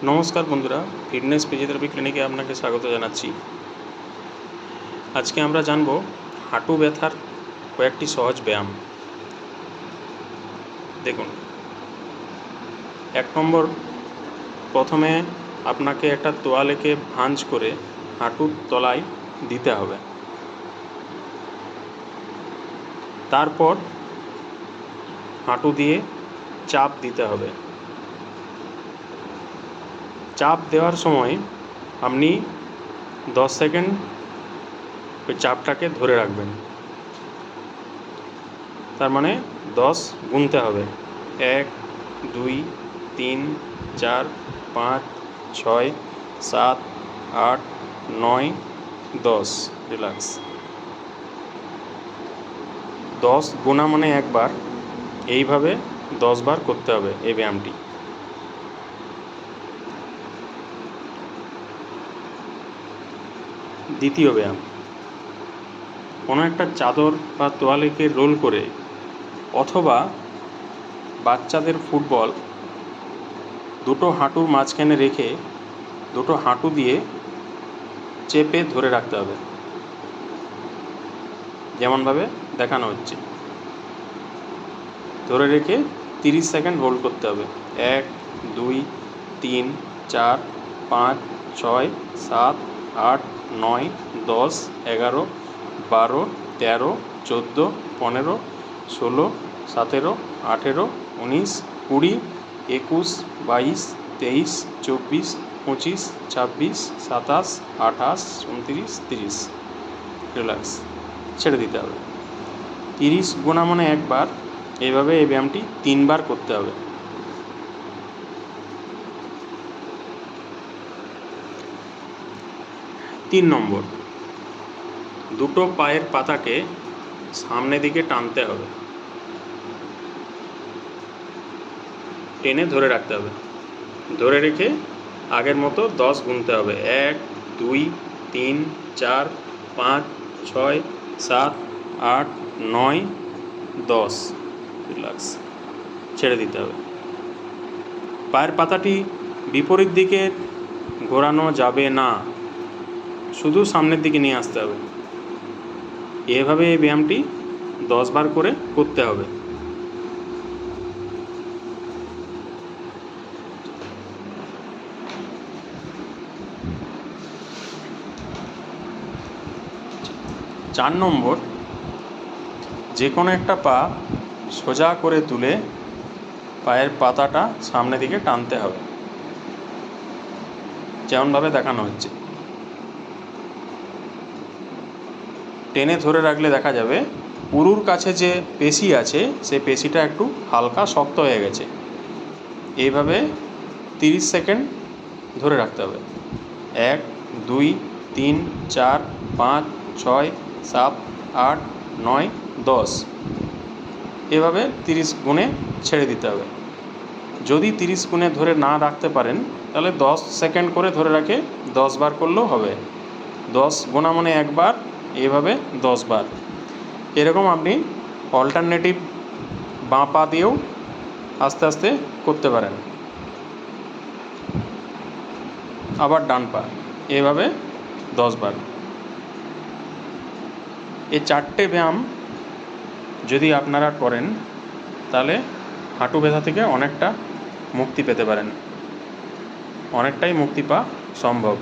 নমস্কার বন্ধুরা, fitness physiotherapy ক্লিনিকে আপনাকে স্বাগত জানাচ্ছি। আজকে আমরা জানব হাঁটু ব্যথার কয়েকটি সহজ ব্যায়াম। দেখুন, 1 নম্বর, প্রথমে আপনাকে একটা তোয়ালেকে ভাঁজ করে হাঁটুর তলায় দিতে হবে। তারপর হাঁটু দিয়ে চাপ দিতে হবে। চাপ দেওয়ার সময় আপনি 10 সেকেন্ড ওই চাপটাকে ধরে রাখবেন। তার মানে 10 গুনতে হবে। 1, 2, 3, 4, 5, 6, 7, 8, 9, 10। রিল্যাক্স। 10 গোনা মানে একবার, এইভাবে 10 বার করতে হবে এই ব্যায়ামটি। দ্বিতীয় ব্যায়াম, কোনো একটা চাদর বা তোয়ালেকে রোল করে অথবা বাচ্চাদের ফুটবল দুটো হাঁটুর মাঝখানে রেখে দুটো হাঁটু দিয়ে চেপে ধরে রাখতে হবে, যেমনভাবে দেখানো হচ্ছে। ধরে রেখে 30 সেকেন্ড হোল্ড করতে হবে। 1, 2, 3, 4, 5, 6, 7, 8, 9, 10, 11, 12, 13, 14, 15, 16, 17, 18, 19, 20, 21, 22, 23, 24, 25, 26, 27, 28, 29, 30। রিল্যাক্স, ছেড়ে দিতে হবে। 30 গোনা মানে একবার, এইভাবে এই ব্যায়ামটি 3 বার করতে হবে। তিন নম্বর, দুটো পায়ের পাতাকে সামনের দিকে টানতে হবে, টেনে ধরে রাখতে হবে। ধরে রেখে আগের মতো 10 গুনতে হবে। 1, 2, 3, 4, 5, 6, 7, 8, 9, 10। রিল্যাক্স, ছেড়ে দিতে হবে। পায়ের পাতাটি বিপরীত দিকে ঘোরানো যাবে না, শুধু সামনের দিকে নিয়ে আসতে হবে। এভাবে এই ব্যায়ামটি 10 বার করে করতে হবে। চার নম্বর, যে কোনো একটা পা সোজা করে তুলে পায়ের পাতাটা সামনের দিকে টানতে হবে, যেমনভাবে দেখানো হচ্ছে। টেনে ধরে রাখলে দেখা যাবে উরুর কাছে যে পেশি আছে সেই পেশিটা একটু হালকা শক্ত হয়ে গেছে। এইভাবে 30 সেকেন্ড ধরে রাখতে হবে। 1, 2, 3, 4, 5, 6, 7, 8, 9, 10। এভাবে 30 গুণে ছেড়ে দিতে হবে। যদি 30 গুণে ধরে না রাখতে পারেন তাহলে 10 সেকেন্ড করে ধরে রাখে 10 বার করলেও হবে। 10 গোনা মানে একবার, এইভাবে 10 বার। এরকম আপনি অল্টারনেটিভ বাঁ পা দিয়েও আস্তে আস্তে করতে পারেন। আবার ডান পা, এইভাবে 10 বার। এই 4টে ব্যায়াম যদি আপনারা করেন তাহলে হাঁটু ব্যথা থেকে অনেকটা মুক্তি পেতে পারেন, অনেকটাই মুক্তি পাওয়া সম্ভব।